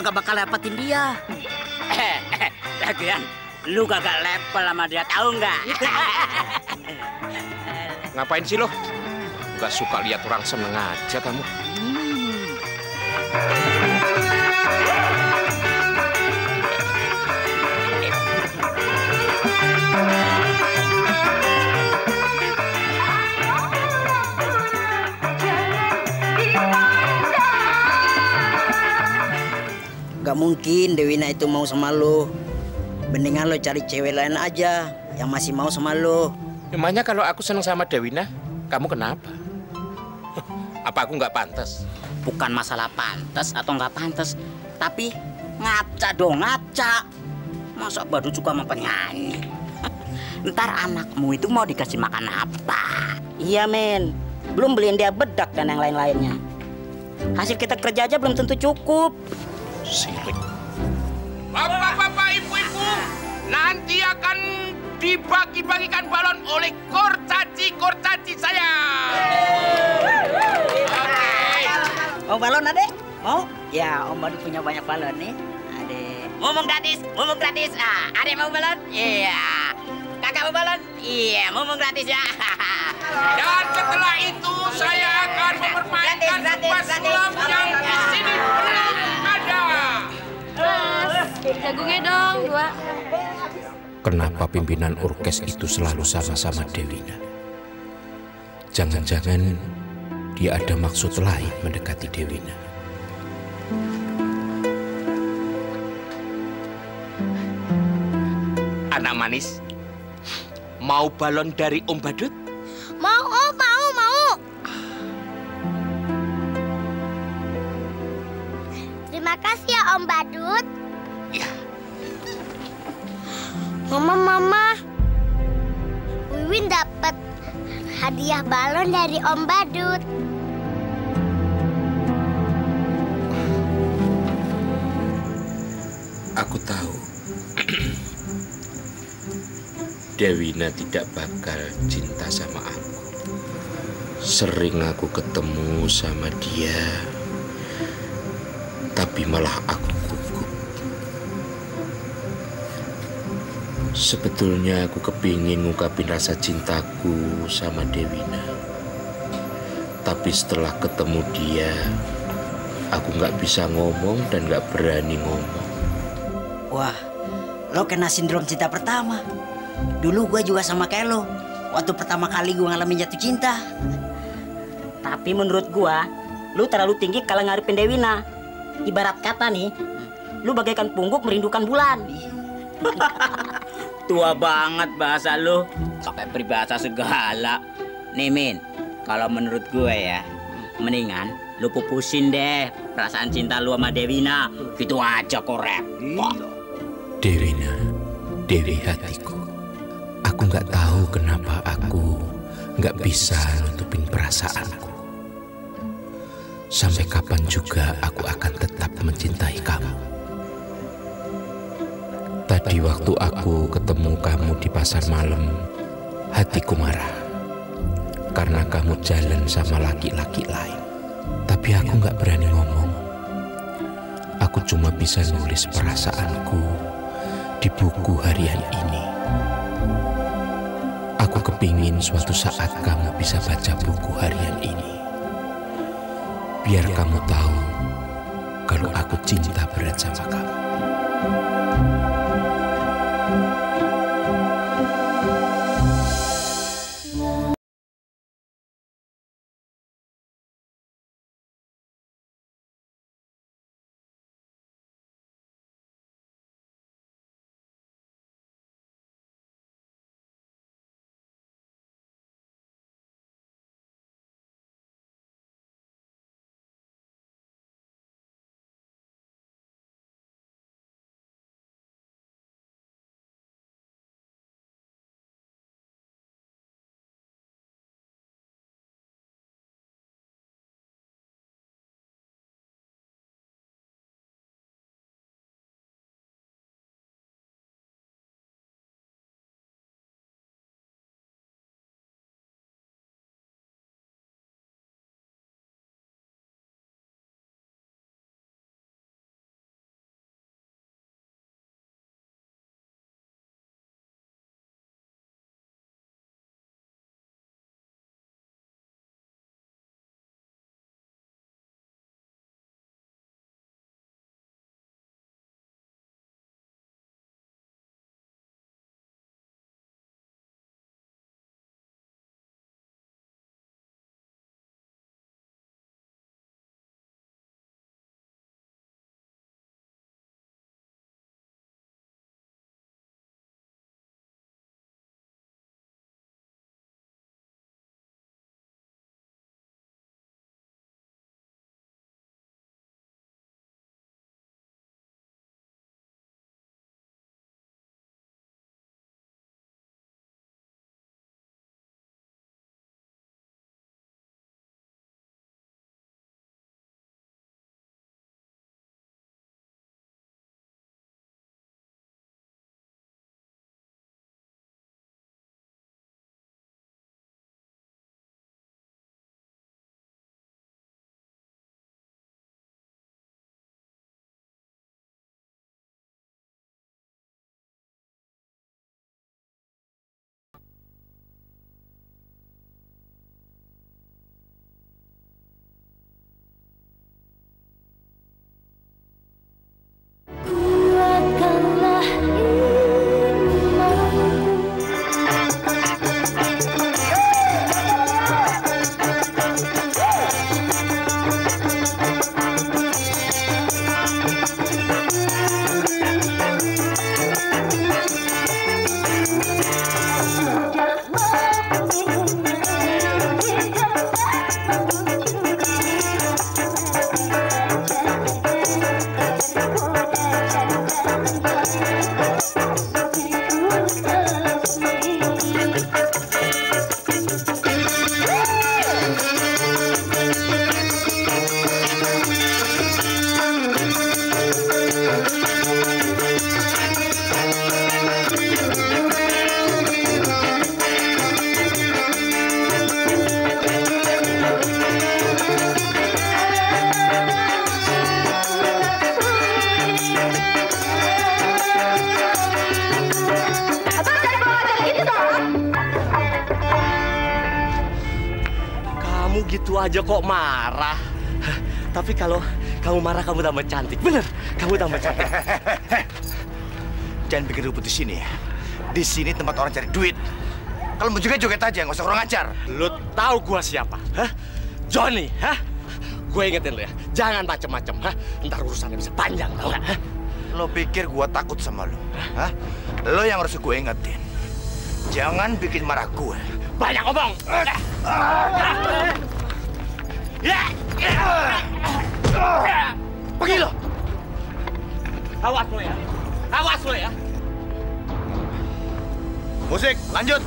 kagak bakal dapetin dia. Lagian lu kagak level sama dia, tahu nggak? Ngapain sih lo? Gak suka lihat orang seneng aja kamu. Gak mungkin Dewina itu mau sama lo. Mendingan lo cari cewek lain aja yang masih mau sama lo. Emangnya kalau aku seneng sama Dewina, kamu kenapa? Apa aku nggak pantas? Bukan masalah pantas atau nggak pantas, tapi ngaca dong, ngaca. Masa badut juga sama penyanyi? Ntar anakmu itu mau dikasih makan apa? Iya men, belum beliin dia bedak dan yang lain-lainnya. Hasil kita kerja aja belum tentu cukup. Sirik. Bapak-bapak, ibu-ibu, nanti akan dibagi-bagikan balon oleh kurcaci saya. Mau balon adek? Mau? Ya Om Badut punya banyak balon nih. Adek. Ngomong gratis. Ah, ada yang mau balon? Iya. Kakak mau balon? Iya, ngomong gratis ya. Dan setelah itu saya akan mempermainkan sebuah sulap yang di sini belum ada. Jagungnya dong, 2. Kenapa pimpinan orkes itu selalu sama-sama Dewina? Jangan-jangan dia ada maksud lain mendekati Dewina. Anak manis, mau balon dari Om Badut? Mau, Om, mau. Terima kasih ya Om Badut. Ya. Mama. Wiwin dapat hadiah balon dari Om Badut. Aku tahu Dewina tidak bakal cinta sama aku. Sering aku ketemu sama dia, tapi malah aku gugup. Sebetulnya aku kepingin ngungkapin rasa cintaku sama Dewina. Tapi setelah ketemu dia, aku nggak bisa ngomong dan nggak berani ngomong. Wah, lo kena sindrom cinta pertama. Dulu gue juga sama kayak lo. Waktu pertama kali gue ngalamin jatuh cinta. Tapi menurut gua, lu terlalu tinggi kalau ngarepin Dewina. Ibarat kata nih, lu bagaikan pungguk merindukan bulan. Tua banget bahasa lu, pakai peribahasa segala. Nih Min, kalau menurut gue ya, mendingan lu pupusin deh perasaan cinta lu sama Dewina. Gitu aja kok repot. Dewina, Dewi hatiku. Aku nggak tahu kenapa aku nggak bisa nutupin perasaanku. Sampai kapan juga aku akan tetap mencintai kamu. Tadi waktu aku ketemu kamu di pasar malam, hatiku marah. Karena kamu jalan sama laki-laki lain. Tapi aku nggak berani ngomong. Aku cuma bisa nulis perasaanku di buku harian ini. Aku kepingin suatu saat kamu bisa baca buku harian ini. Biar kamu tahu kalau aku cinta berat sama kamu. Gitu aja kok marah. Tapi kalau kamu marah kamu tambah cantik. Bener, kamu tambah cantik. Jangan bikin ribut di sini ya. Di sini tempat orang cari duit. Kalau mau joget-joget aja, nggak usah kurang ajar. Lu tahu gua siapa? Hah? Johnny, hah? Gue ingetin lu ya, jangan macem-macem, hah? Ntar urusannya bisa panjang, tau nggak? Hah? Lo pikir gua takut sama lo? Hah? Lo yang harus gue ingetin. Jangan bikin marah gue. Banyak ngomong. Pergi lo. Awas lo ya. Awas lo ya. Musik, lanjut.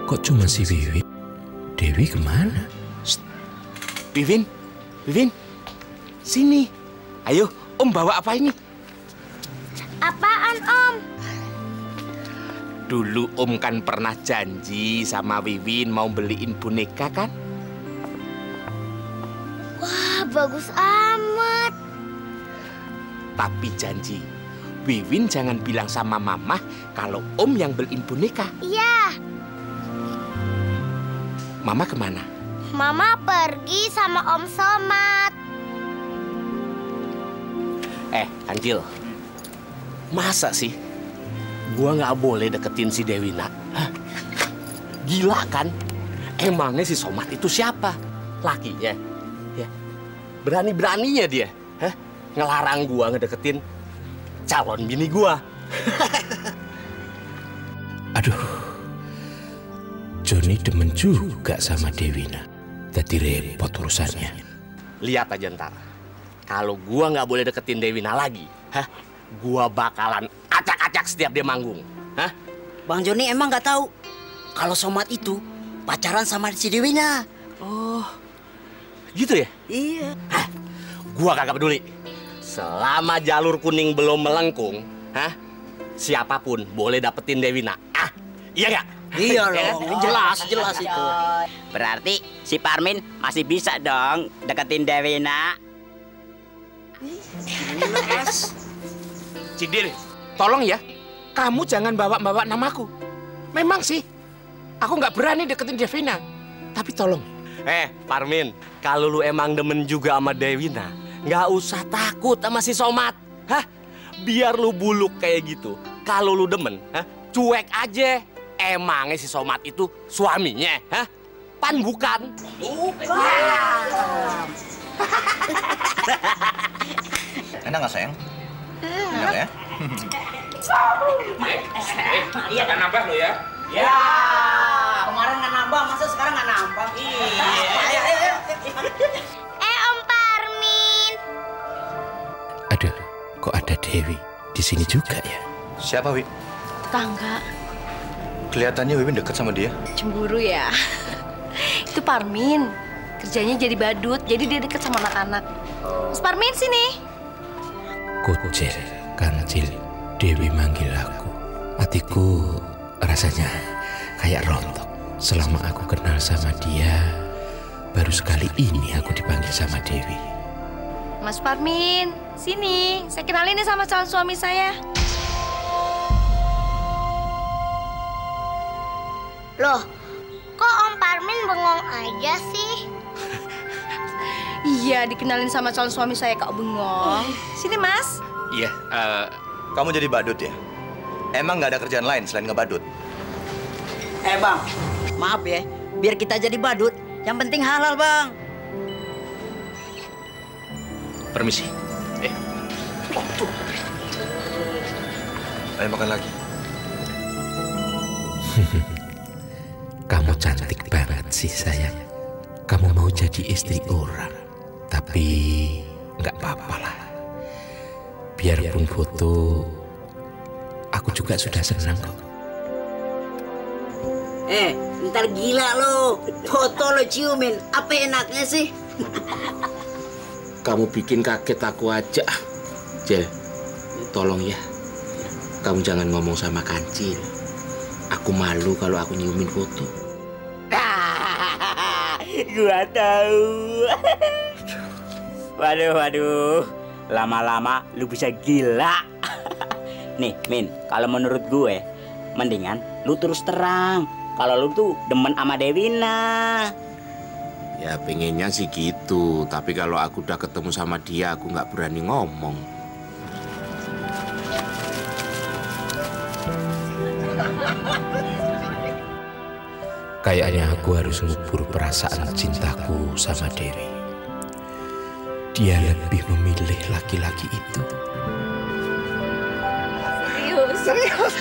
Kok cuma si Wiwin? Dewi kemana? Wiwin, Wiwin, sini. Ayo, Om bawa apa ini? Apaan, Om? Dulu Om kan pernah janji sama Wiwin mau beliin boneka kan? Wah, bagus amat. Tapi janji, Wiwin jangan bilang sama Mama kalau Om yang beliin boneka. Iya, Mama kemana? Mama pergi sama Om Somad. Kancil, masa sih gua nggak boleh deketin si Dewina? Hah? Gila kan? Emangnya si Somad itu siapa? Lakinya? Ya. Berani-beraninya dia, hah? Ngelarang gua ngedeketin calon bini gua. Aduh, Johnny demen juga sama Dewina. Jadi repot urusannya. Lihat aja ntar. Kalau gua nggak boleh deketin Dewina lagi, hah? Gua bakalan acak-acak setiap dia manggung, hah? Bang Joni emang nggak tahu kalau Somad itu pacaran sama si Dewina. Oh, gitu ya? Iya. Hah? Gua kagak peduli. Selama jalur kuning belum melengkung, hah? Siapapun boleh dapetin Dewina. Ah, iya nggak? Iya loh, jelas itu. Berarti si Parmin masih bisa dong deketin Dewina. Cidir, tolong ya, kamu jangan bawa-bawa namaku. Memang sih, aku nggak berani deketin Dewina. Tapi tolong. Parmin, kalau lu emang demen juga sama Dewina, nggak usah takut sama si Somad. Hah? Biar lu buluk kayak gitu. Kalau lu demen, hah? Cuek aja. Emangnya si Somad itu suaminya, hah? Pan bukan. Enak nggak sayang? Enak ya? Iya, kan nambah lo ya. Ya, kemarin nggak nambah, masa sekarang nggak nambah? Iya. Ayo. Om Parmin. Aduh, kok ada Dewi di sini juga ya? Siapa, Wi? Tangga, Kelihatannya Wiwin deket sama dia. cemburu ya. Itu Parmin, kerjanya jadi badut, jadi dia deket sama anak-anak. Mas Parmin sini. Kucil, kancil, Dewi manggil aku. Hatiku rasanya kayak rontok. Selama aku kenal sama dia, baru sekali ini aku dipanggil sama Dewi. Mas Parmin, sini. Saya kenalin nih sama calon suami saya. Loh, kok Om Parmin bengong aja sih? Iya, dikenalin sama calon suami saya, Kak Bengong. Sini, Mas. Iya, kamu jadi badut ya? Emang nggak ada kerjaan lain selain ngebadut? Bang, maaf ya, biar kita jadi badut, yang penting halal, Bang. Permisi. Ayo makan lagi. Kamu cantik banget sih sayang. Kamu mau jadi istri orang, tapi nggak apa-apa lah. Biarpun foto, aku juga sudah senang kok. Ntar gila lo, foto lo ciumin, apa enaknya sih? Kamu bikin kaget aku aja. Jel, tolong ya, Kamu jangan ngomong sama Kancil. Aku malu kalau aku nyiumin foto. Gua tahu. Waduh. Lama-lama lu bisa gila. Nih, Min, kalau menurut gue, mendingan lu terus terang. Kalau lu tuh demen sama Devina. Ya pengennya sih gitu, tapi kalau aku udah ketemu sama dia, aku nggak berani ngomong. Kayaknya aku harus ngubur perasaan cintaku sama Dewi. Dia lebih memilih laki-laki itu. Serius.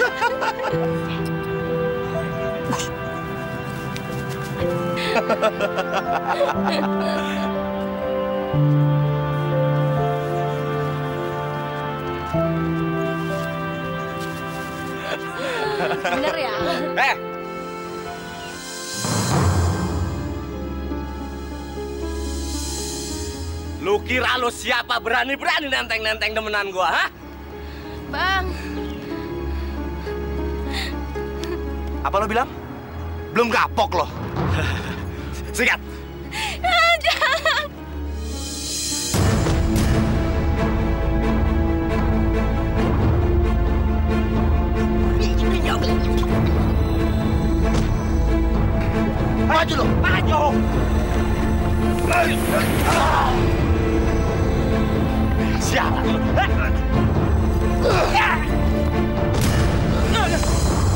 Bener ya? Lu kira lu siapa berani-berani nenteng-nenteng demenan gua, ha? Bang. Apa lo bilang? Belum kapok loh. Sikat. Jangan. Maju lo, maju. Sialan lo.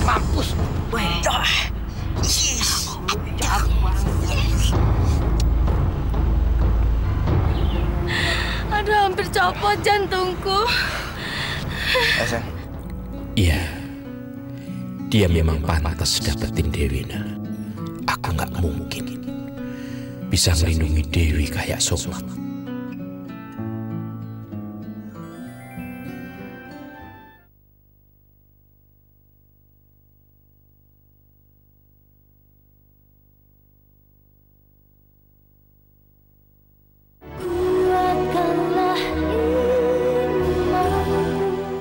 Mampus. Aduh, hampir copot jantungku. Esen. Iya, dia memang pantas dapetin Devina. Aku nggak mungkin bisa melindungi Dewi kayak Soma.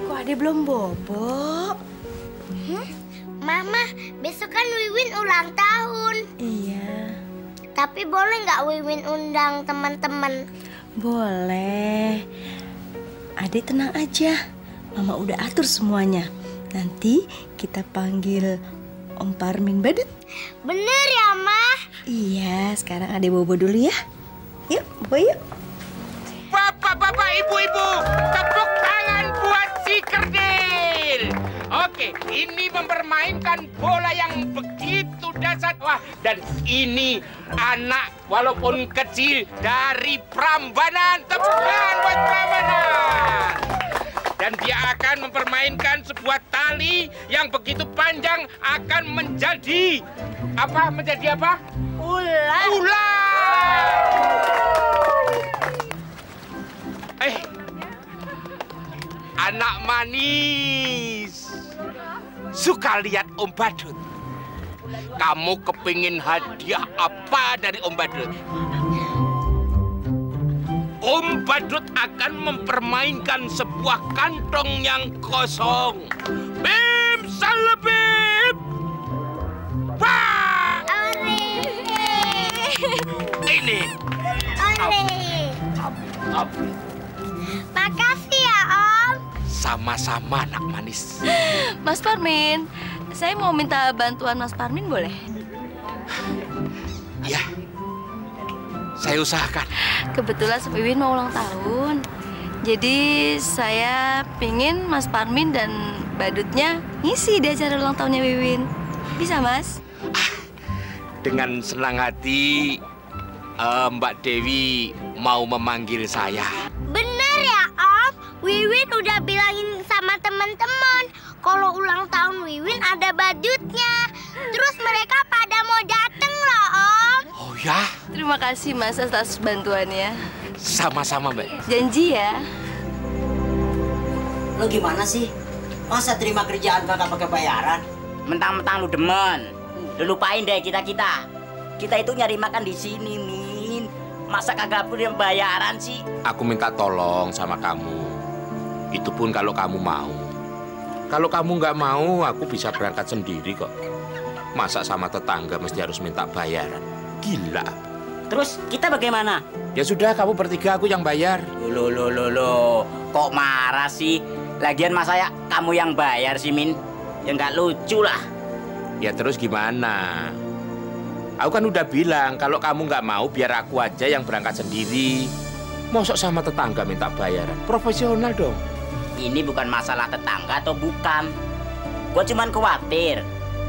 Kok Ade belum bobo? Mama, besok kan Wiwin ulang tahun. Iya. Tapi boleh nggak Wiwin undang teman-teman? Boleh. Ade tenang aja. Mama udah atur semuanya. Nanti kita panggil Om Parmin Badut. Bener ya, Ma? Iya, sekarang Ade bobo dulu ya. Yuk, bobo yuk. Bapak-bapak, ibu-ibu, tepuk tangan buat si Kerdil. Oke, ini mempermainkan bola yang begitu dahsyat. Wah, dan ini anak walaupun kecil dari Prambanan. Tepuk tangan buat Prambanan. Dan dia akan mempermainkan sebuah tali yang begitu panjang akan menjadi apa? Menjadi apa? Ular. Ular. Anak manis, suka lihat Om Badut. Kamu kepingin hadiah apa dari Om Badut? Om Badut akan mempermainkan sebuah kantong yang kosong. Bim salebim. Wah! Ini. Makasih ya, Om. Sama-sama anak manis. Mas Parmin, saya mau minta bantuan Mas Parmin boleh? Ya, saya usahakan. Kebetulan Wiwin mau ulang tahun. Jadi saya pingin Mas Parmin dan Badutnya ngisi di acara ulang tahunnya Wiwin. Bisa, Mas? Dengan senang hati, Mbak Dewi mau memanggil saya. Bener ya, Om? Wiwin udah bilangin sama teman-teman kalau ulang tahun Wiwin ada badutnya. Terus mereka pada mau dateng loh, Om. Oh ya? Terima kasih, Mas, atas bantuannya. Sama-sama, Mbak. Janji ya. Lo gimana sih? Masa terima kerjaan kakak pakai bayaran? Mentang-mentang lu demen, lu lupain deh kita-kita. Kita itu nyari makan di sini, Min. Masa kagak punya bayaran sih? Aku minta tolong sama kamu. Itu pun kalau kamu mau. Kalau kamu nggak mau, aku bisa berangkat sendiri kok. Masa sama tetangga mesti harus minta bayaran? Gila. Terus kita bagaimana? Ya sudah, kamu bertiga, aku yang bayar. Loh. Kok marah sih? Lagian masa ya kamu yang bayar sih, Min? Ya nggak lucu lah. Ya terus gimana? Aku kan udah bilang, kalau kamu nggak mau, biar aku aja yang berangkat sendiri. Mosok sama tetangga minta bayaran? Profesional dong. Ini bukan masalah tetangga atau bukan. Gue cuman khawatir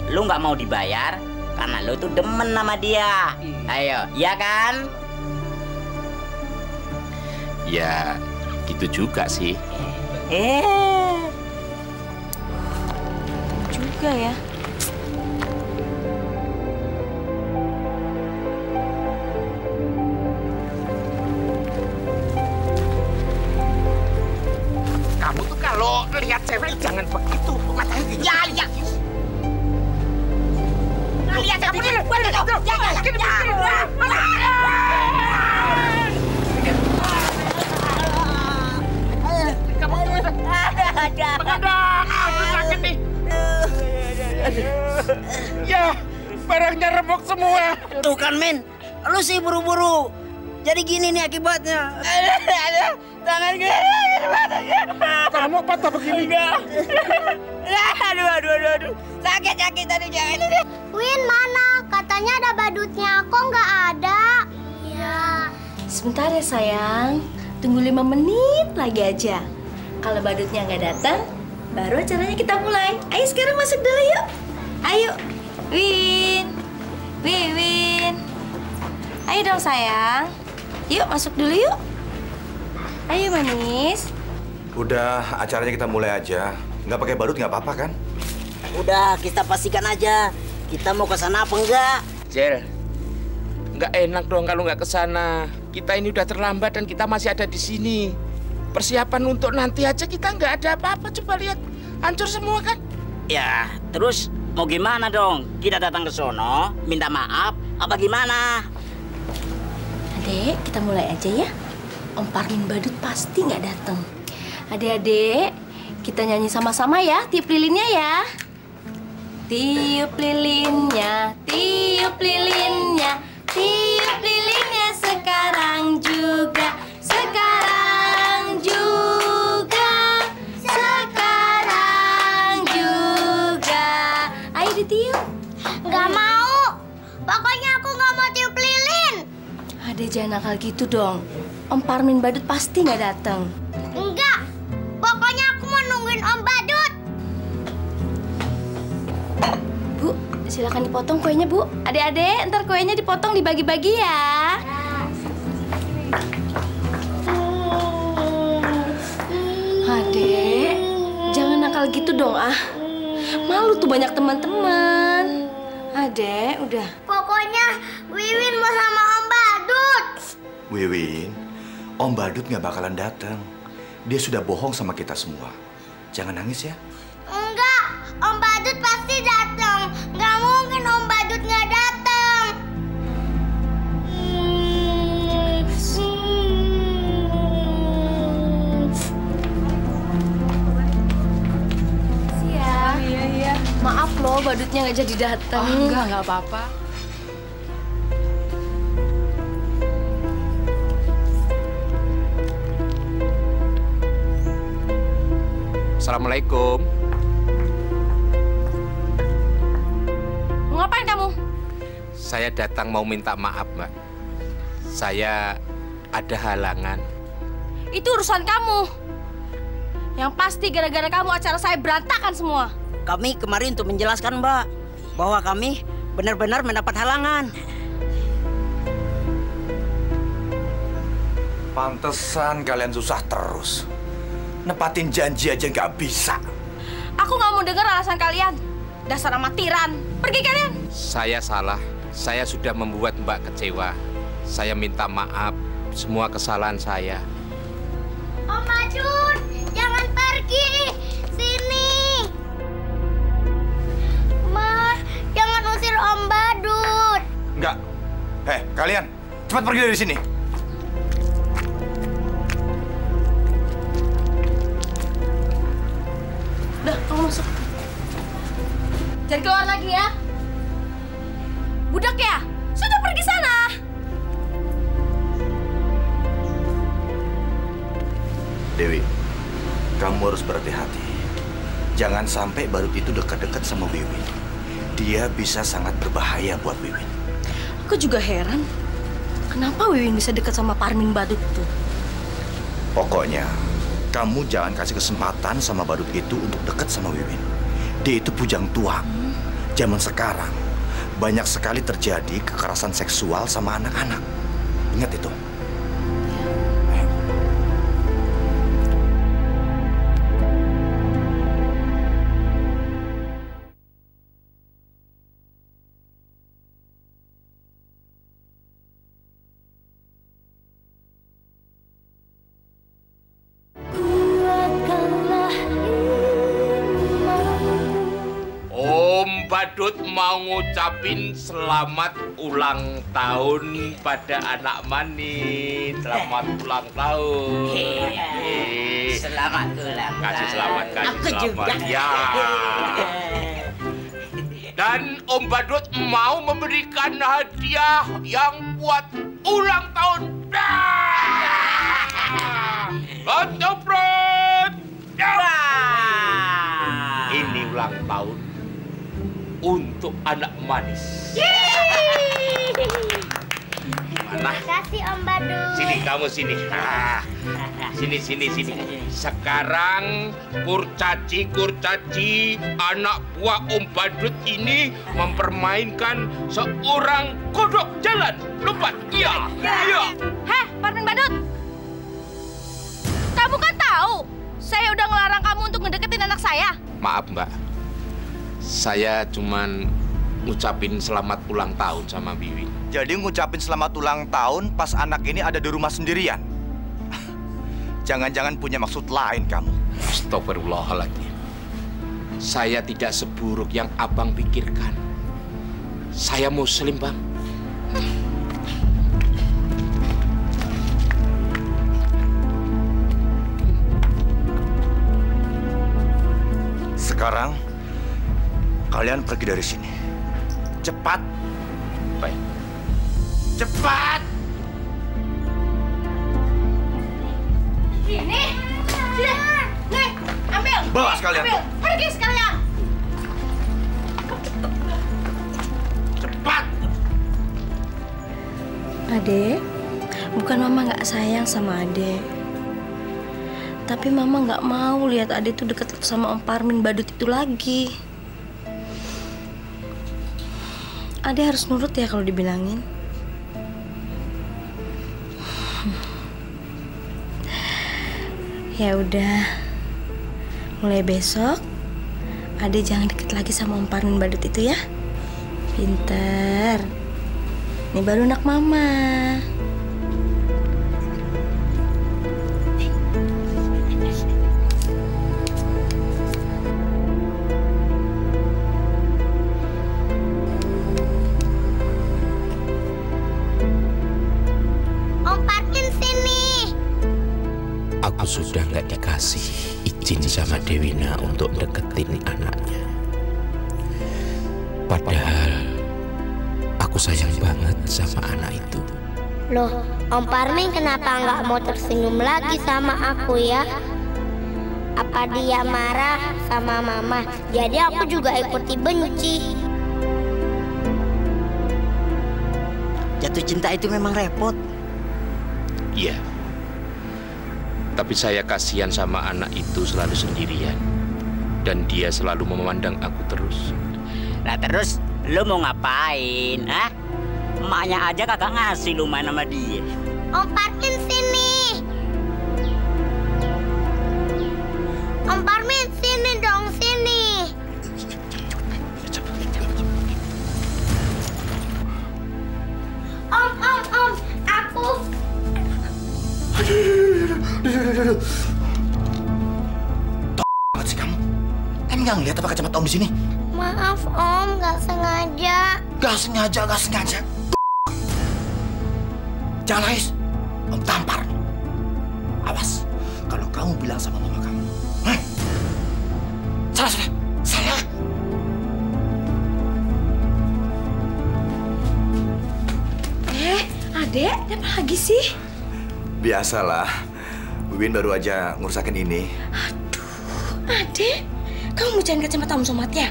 lu nggak mau dibayar karena lu tuh demen sama dia. Ayo, ya kan? Ya, gitu juga sih. Juga ya. Kamu tuh kalau lihat cewek jangan begitu. Matanya lihat. Lihat kamu dulu. Sakit nih. Ya, barangnya remuk semua. Tuh kan, Min. Lu sih buru-buru. Jadi gini nih akibatnya. Tangan gue. Kamu patah begini. Aduh. Sakit tadi jangan. Win mana? Katanya ada badutnya, kok nggak ada? Ya. Sebentar ya sayang, tunggu 5 menit lagi aja. Kalau badutnya nggak datang, baru acaranya kita mulai. Ayo sekarang masuk dulu yuk. Ayo, Win. Ayo dong sayang. Yuk masuk dulu yuk. Ayo manis. Udah, acaranya kita mulai aja. Nggak pakai badut nggak apa-apa kan? Udah, kita pastikan aja. Kita mau ke sana apa enggak? Jel, nggak enak dong kalau nggak ke sana. Kita ini udah terlambat dan kita masih ada di sini. Persiapan untuk nanti aja kita nggak ada apa-apa. Coba lihat, hancur semua kan? Ya, terus mau gimana dong? Kita datang ke sono, minta maaf, apa gimana? Adek, kita mulai aja ya. Om Parmin badut pasti nggak datang. Adik-adik, kita nyanyi sama-sama ya, tiup lilinnya ya. Tiup lilinnya, tiup lilinnya, tiup lilinnya sekarang juga, sekarang juga, sekarang juga. Ayo ditiup. Nggak mau. Pokoknya aku nggak mau tiup lilin. Adek jangan nakal gitu dong. Om Parmin badut pasti nggak datang. Enggak. Pokoknya aku mau nungguin Om Badut. Bu, silakan dipotong kuenya, Bu. Adik-adik, ntar kuenya dipotong dibagi-bagi ya. Adek, jangan nakal gitu dong, ah. Malu tuh banyak teman-teman. Adek, udah. Pokoknya Wiwin mau sama Om Badut. Wiwin, Om Badut nggak bakalan datang. Dia sudah bohong sama kita semua. Jangan nangis ya. Enggak, Om Badut pasti datang. Nggak mungkin Om Badut nggak datang. Iya. Maaf loh, badutnya nggak jadi datang. Oh, nggak apa-apa. Assalamualaikum. Mau ngapain kamu? Saya datang mau minta maaf, Mbak. Saya ada halangan. Itu urusan kamu. Yang pasti gara-gara kamu acara saya berantakan semua. Kami kemarin untuk menjelaskan, Mbak, bahwa kami benar-benar mendapat halangan. Pantesan kalian susah terus. Nepatin janji aja nggak bisa. Aku nggak mau dengar alasan kalian. Dasar amatiran. Pergi kalian. Saya salah. Saya sudah membuat Mbak kecewa. Saya minta maaf semua kesalahan saya. Om Badut, jangan pergi. Sini. Ma, jangan usir Om Badut. Nggak. Kalian cepat pergi dari sini. Udah, kamu masuk. Jangan keluar lagi ya. Budak ya? Sudah pergi sana. Dewi, kamu harus berhati-hati. Jangan sampai Badut itu dekat-dekat sama Wiwin. Dia bisa sangat berbahaya buat Wiwin. Aku juga heran. Kenapa Wiwin bisa dekat sama Parmin Badut itu? Pokoknya, kamu jangan kasih kesempatan sama Badut itu untuk dekat sama Wiwin. Dia itu bujang tua. Zaman sekarang, banyak sekali terjadi kekerasan seksual sama anak-anak. Ingat itu. Badut mau ngucapin selamat ulang tahun pada anak Mani. Selamat ulang tahun. Selamat ulang tahun. Kasih selamat, kasih Aku selamat. juga. Ya. Dan Om Badut mau memberikan hadiah yang buat ulang tahun. Bantoprot. Ini ulang tahun untuk anak manis. Mana? Kasih Om Badut. Sini kamu sini. Sini. Sekarang kurcaci anak buah Om Badut ini mempermainkan seorang kodok jalan. Lompat. Iya. Heh, Parmin Badut. Kamu kan tahu saya udah ngelarang kamu untuk ngedeketin anak saya. Maaf, Mbak. Saya cuman ngucapin selamat ulang tahun sama Wiwin. Jadi ngucapin selamat ulang tahun pas anak ini ada di rumah sendirian. Jangan-jangan punya maksud lain kamu. Astagfirullahaladzim. Saya tidak seburuk yang abang pikirkan. Saya muslim, Bang. Sekarang kalian pergi dari sini. Cepat. Baik. Cepat. Sini. Nih, ambil. Bawa sekalian. Ambil. Pergi sekalian. Cepat. Adek, bukan Mama nggak sayang sama Adek. Tapi Mama nggak mau lihat Adek tuh deket sama Om Parmin Badut itu lagi. Adek harus nurut ya kalau dibilangin. Ya udah, mulai besok Adek jangan deket lagi sama Om Parmin Badut itu ya. Pinter. Ini baru anak Mama. Sudah nggak dikasih izin sama Dewina untuk deketin anaknya. Padahal aku sayang banget sama anak itu. Loh, Om Parmin kenapa nggak mau tersenyum lagi sama aku ya? Apa dia marah sama Mama? Jadi aku juga ikuti benci. Jatuh cinta itu memang repot. Iya. Tapi saya kasihan sama anak itu selalu sendirian. Dan dia selalu memandang aku terus. Nah terus, lu mau ngapain, ah? Emaknya aja kagak ngasih lu main sama dia. Om Parmin sini. Om Parmin sini dong, sini. Om, aku. Aduh. Banget sih kamu. Emang nggak ngeliat apa kacamata Om di sini? Maaf Om, nggak sengaja. Gak sengaja. Jangan nangis. Om tampar. Awas. Kalau kamu bilang sama mama kamu. Salah. Adek, ada apa lagi sih? Biasalah, Wiwin baru aja ngurusakin ini. Adek, kamu mecahin kacamata Om Somad ya?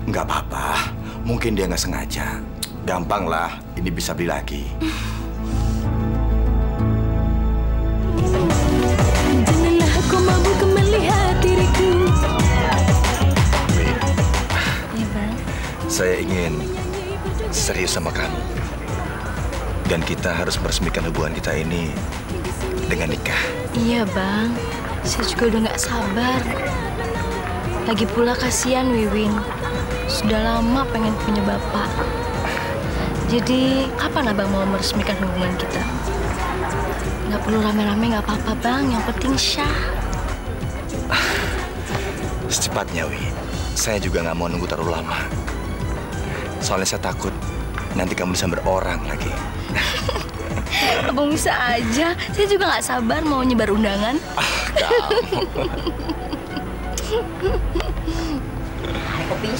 Nggak apa-apa, mungkin dia nggak sengaja. Gampang lah, ini bisa beli lagi. Janganlah kau mabuk melihat diriku. Win, Iya, Bang. saya ingin serius sama kamu. Dan kita harus meresmikan hubungan kita ini dengan nikah. Iya, Bang. Saya juga udah nggak sabar. Lagi pula kasihan Wiwin. Sudah lama pengen punya bapak. Jadi, kapan Abang mau meresmikan hubungan kita? Nggak perlu rame-rame, nggak apa-apa, Bang. Yang penting syah. Secepatnya, Win. Saya juga nggak mau nunggu terlalu lama. Soalnya saya takut nanti kamu bisa berorang lagi. Abang bisa aja. Saya juga nggak sabar mau nyebar undangan. Kamu. Kopi.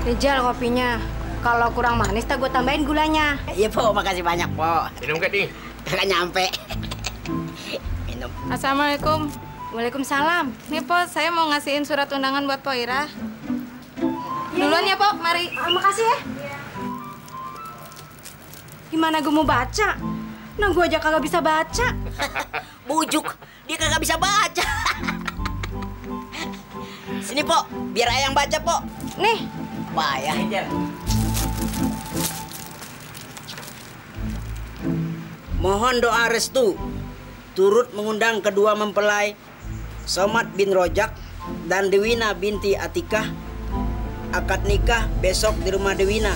Rijal kopinya. Kalau kurang manis, tak gue tambahin gulanya. Iya, Po. Makasih banyak, Po. Minum kan, Ding? Kagak nyampe. Minum. Assalamualaikum. Waalaikumsalam. Nih, Po, saya mau ngasihin surat undangan buat Po Ira. Duluan ya, Po. Mari. Makasih ya. Gimana gue mau baca? Nah, gue aja kagak bisa baca. Bujuk. Dia kagak bisa baca. Sini, Po. Biar ayang baca, Po. Nih. Payah. Mohon doa restu turut mengundang kedua mempelai Somad bin Rojak dan Dewina binti Atikah akad nikah besok di rumah Dewina.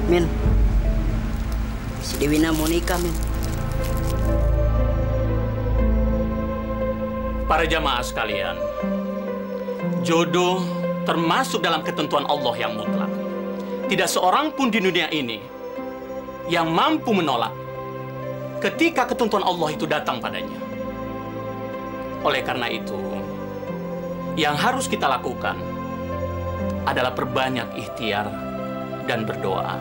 Men, si Dewina mau nikah, men. Para jamaah sekalian, jodoh termasuk dalam ketentuan Allah yang mutlak. Tidak seorang pun di dunia ini yang mampu menolak ketika ketentuan Allah itu datang padanya. Oleh karena itu, yang harus kita lakukan adalah perbanyak ikhtiar dan berdoa.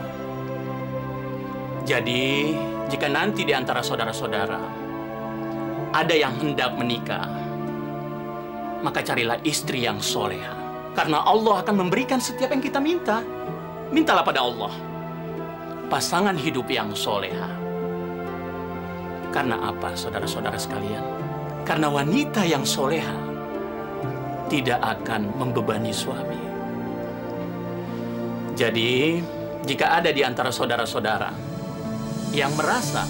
Jadi, jika nanti di antara saudara-saudara ada yang hendak menikah, maka carilah istri yang soleha. Karena Allah akan memberikan setiap yang kita minta. Mintalah pada Allah pasangan hidup yang soleha. Karena apa, saudara-saudara sekalian? Karena wanita yang soleha tidak akan membebani suami. Jadi, jika ada di antara saudara-saudara yang merasa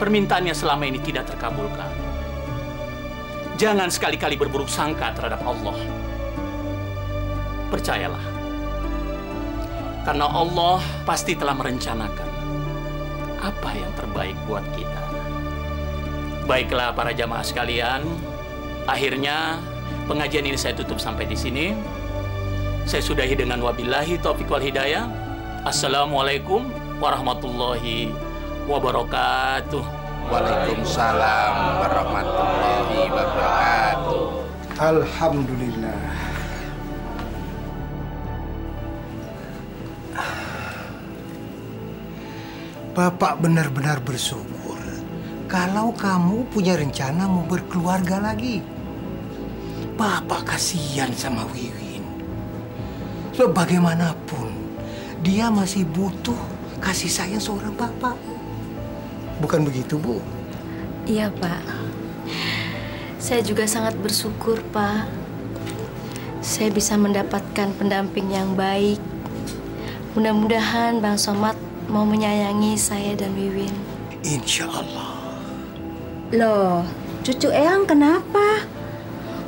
permintaannya selama ini tidak terkabulkan, jangan sekali-kali berburuk sangka terhadap Allah. Percayalah, karena Allah pasti telah merencanakan apa yang terbaik buat kita. Baiklah para jamaah sekalian, akhirnya pengajian ini saya tutup sampai di sini. Saya sudahi dengan wabillahi taufiq wal hidayah. Assalamualaikum warahmatullahi wabarakatuh. Waalaikumsalam warahmatullahi wabarakatuh. Alhamdulillah. Bapak benar-benar bersyukur kalau kamu punya rencana mau berkeluarga lagi. Bapak kasihan sama Wiwin. Sebagaimanapun, dia masih butuh kasih sayang seorang bapak. Bukan begitu, Bu? Iya, Pak. Saya juga sangat bersyukur, Pak. Saya bisa mendapatkan pendamping yang baik. Mudah-mudahan Bang Somad mau menyayangi saya dan Wiwin. Insya Allah. Loh, cucu Eyang kenapa?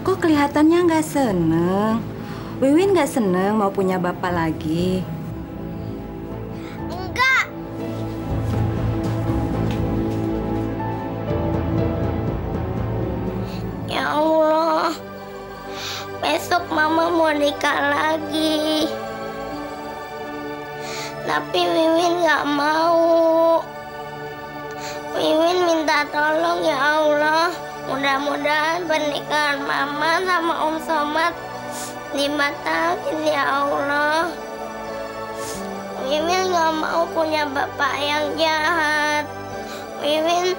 Kok kelihatannya nggak seneng? Wiwin nggak seneng mau punya bapak lagi? Enggak. Ya Allah, besok Mama mau nikah lagi. Tapi Wiwin nggak mau. Wiwin minta tolong ya Allah, Mudah-mudahan pernikahan Mama sama Om Somad dibatalin ya Allah. Wiwin gak mau punya bapak yang jahat. Wiwin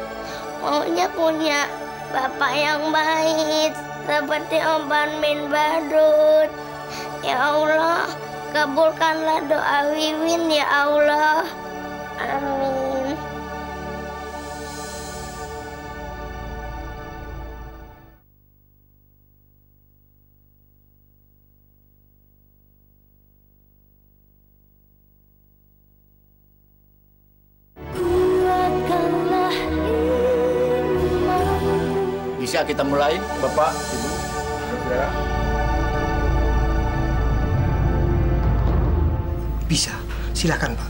maunya punya bapak yang baik seperti Om Parmin Badut. Ya Allah, kabulkanlah doa Wiwin ya Allah. Amin. Bisa kita mulai, Bapak, Ibu, Saudara? Bisa, silakan Pak.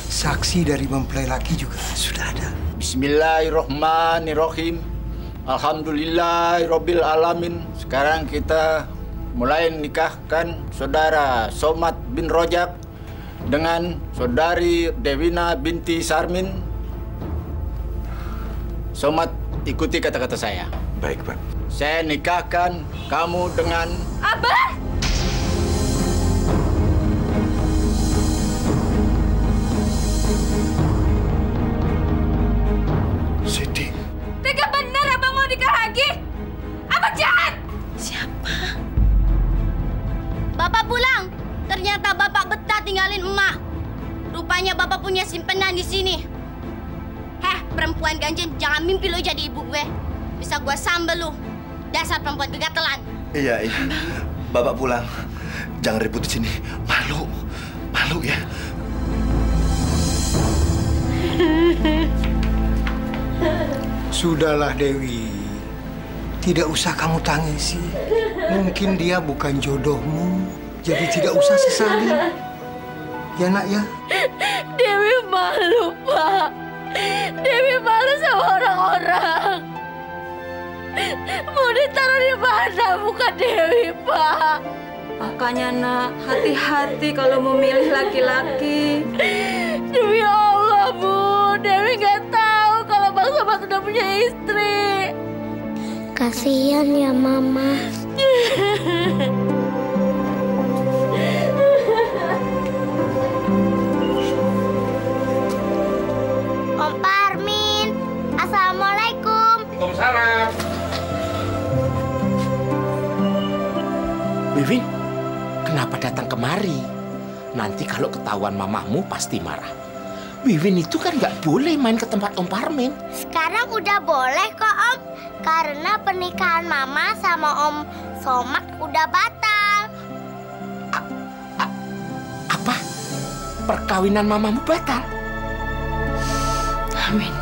Saksi dari mempelai laki juga sudah ada. Bismillahirrahmanirrahim. Alhamdulillahirabbil alamin. Sekarang kita mulai nikahkan Saudara Somad bin Rojak dengan Saudari Dewina binti Sarmin. Somad, ikuti kata-kata saya. Baik, Pak. Saya nikahkan kamu dengan... Abah! Siti. Tega bener Abang mau nikah lagi? Abang jahat! Siapa? Bapak pulang. Ternyata Bapak betah tinggalin emak. Rupanya Bapak punya simpenan di sini. Heh, perempuan ganjen, jangan mimpi lo jadi ibu gue. Bisa gue sambel lu. Dasar perempuan kegatelan. Iya. Bapak pulang. Jangan ribut di sini. Malu. Malu ya. Sudahlah Dewi. Tidak usah kamu tangisi. Mungkin dia bukan jodohmu. Jadi tidak usah sesali. Ya nak ya? Dewi malu, Pak. Dewi malu sama orang-orang. Mau ditaruh di mana bukan Dewi, Pak? Makanya nak, hati-hati kalau memilih laki-laki. Demi Allah, Bu. Dewi nggak tahu kalau Bang Somad sudah punya istri. Kasihan ya Mama. Om Parmin, Assalamualaikum. Waalaikumsalam. Wiwin, kenapa datang kemari? Nanti kalau ketahuan mamahmu pasti marah. Wiwin itu kan nggak boleh main ke tempat Om Parmin. Sekarang udah boleh kok Om. Karena pernikahan Mama sama Om Somad udah batal. Apa? Perkawinan mamamu batal? Amin.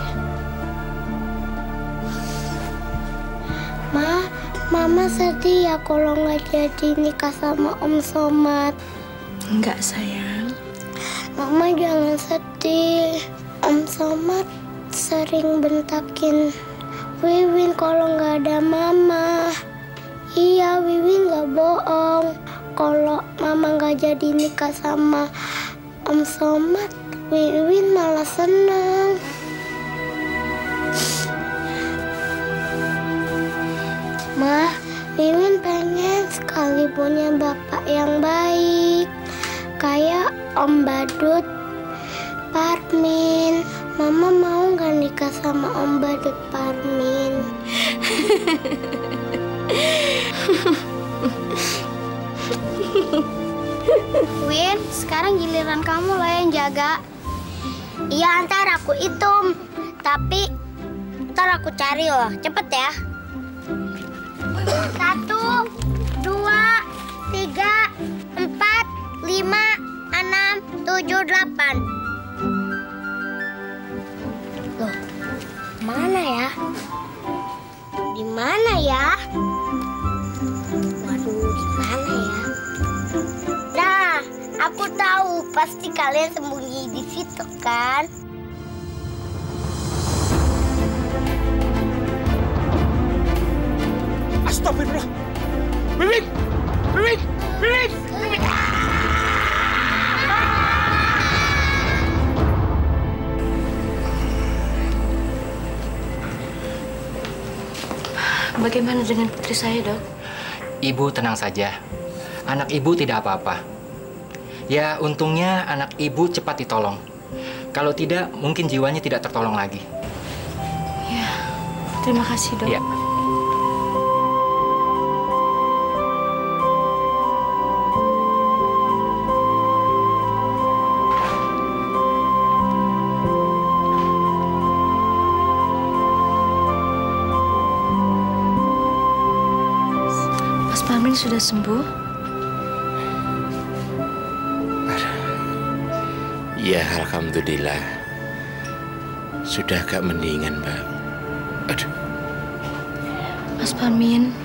Mama sedih ya kalau nggak jadi nikah sama Om Somad. Enggak sayang. Mama jangan sedih. Om Somad sering bentakin Wiwin kalau nggak ada Mama. Iya, Wiwin nggak bohong. Kalau Mama nggak jadi nikah sama Om Somad, Wiwin malah senang. Ma, Wiwin pengen sekali punya bapak yang baik. Kayak Om Badut, Parmin. Mama mau nggak nikah sama Om Badut Parmin? Win, sekarang giliran kamu lah yang jaga. Iya, ntar aku hitung. Tapi ntar aku cari loh. Cepet ya. 1, 2, 3, 4, 5, 6, 7, 8. Loh, mana ya? Di mana ya? Waduh, di mana ya? Nah, aku tahu. Pasti kalian sembunyi di situ kan? Astagfirullah. Wiwin! Wiwin! Wiwin! Wiwin! Bagaimana dengan putri saya, Dok? Ibu tenang saja. Anak ibu tidak apa-apa. Ya, untungnya anak ibu cepat ditolong. Kalau tidak, mungkin jiwanya tidak tertolong lagi. Ya, terima kasih, Dok. Ya. Mas Parmin sudah sembuh? Ya, alhamdulillah. Sudah agak mendingan, Mbak. Aduh. Mas Parmin,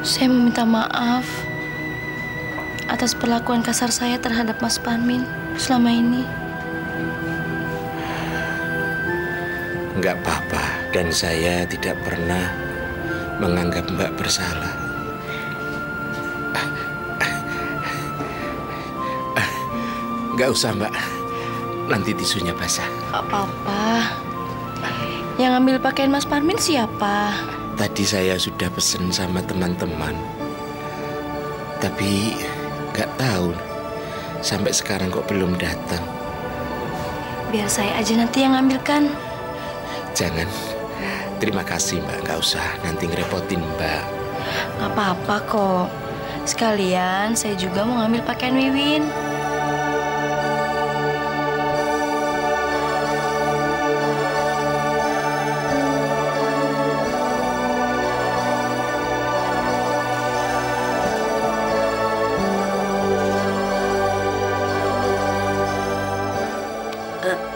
saya meminta maaf atas perlakuan kasar saya terhadap Mas Parmin selama ini. Enggak apa-apa, dan saya tidak pernah menganggap Mbak bersalah. Enggak usah, Mbak. Nanti tisunya basah. Gak apa-apa. Yang ambil pakaian Mas Parmin siapa? Tadi saya sudah pesen sama teman-teman. Tapi nggak tahu sampai sekarang kok belum datang. Biar saya aja nanti yang ambilkan. Jangan. Terima kasih, Mbak. Nggak usah. Nanti ngerepotin, Mbak. Gak apa-apa kok. Sekalian saya juga mau ngambil pakaian Wiwin.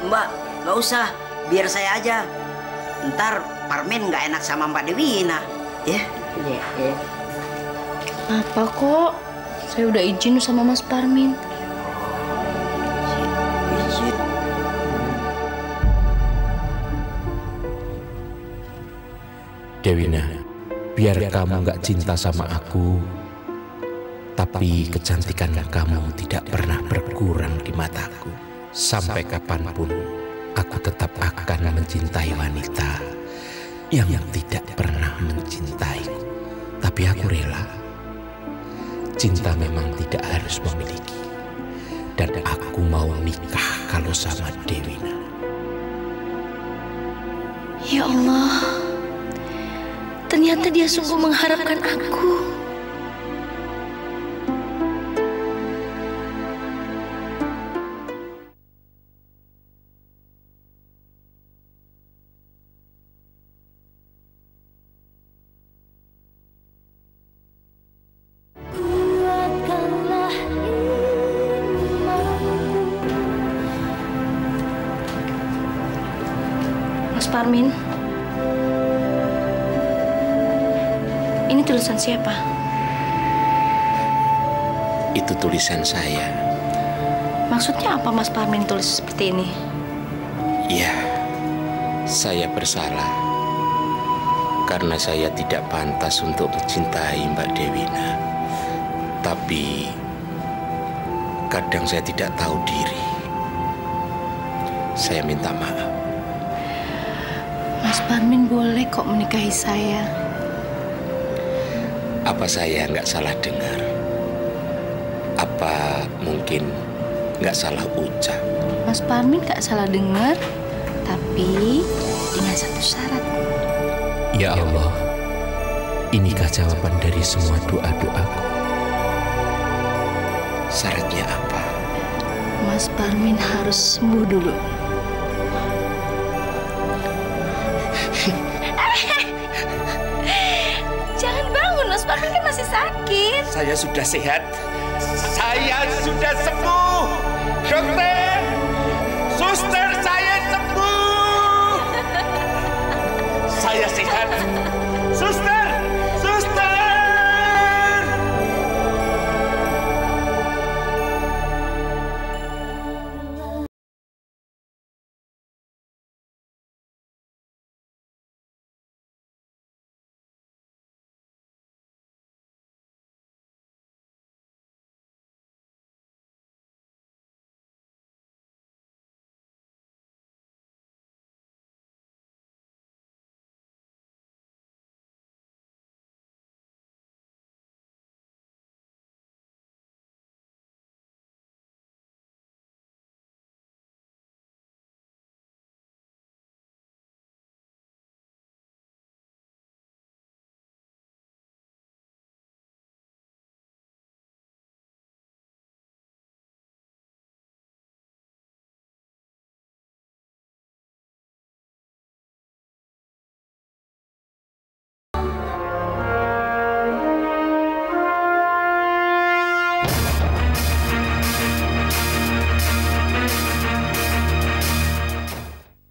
Mbak, nggak usah. Biar saya aja. Ntar Parmin nggak enak sama Mbak Dewina. Ya? Iya. Apa kok? Saya udah izin sama Mas Parmin. Izin. Dewina, biar kamu nggak cinta sama aku, tapi kecantikan kamu tidak pernah berkurang di mataku. Sampai kapanpun, aku tetap akan mencintai wanita yang tidak pernah mencintaiku. Tapi aku rela. Cinta memang tidak harus memiliki. Dan aku mau nikah kalau sama Dewina. Ya Allah, ternyata dia sungguh mengharapkan aku. Mas Parmin, ini tulisan siapa? Itu tulisan saya. Maksudnya apa Mas Parmin tulis seperti ini? Ya, saya bersalah karena saya tidak pantas untuk mencintai Mbak Dewina. Tapi kadang saya tidak tahu diri. Saya minta maaf. Mas Parmin boleh kok menikahi saya. Apa saya nggak salah dengar? Apa mungkin nggak salah ucap? Mas Parmin nggak salah dengar, tapi dengan satu syarat. Ya Allah, inikah jawaban dari semua doa-doaku? Syaratnya apa? Mas Parmin harus sembuh dulu. Jangan bangun, Mas Parmin kan masih sakit. Saya sudah sehat. Saya sudah sembuh. Dokter! Suster!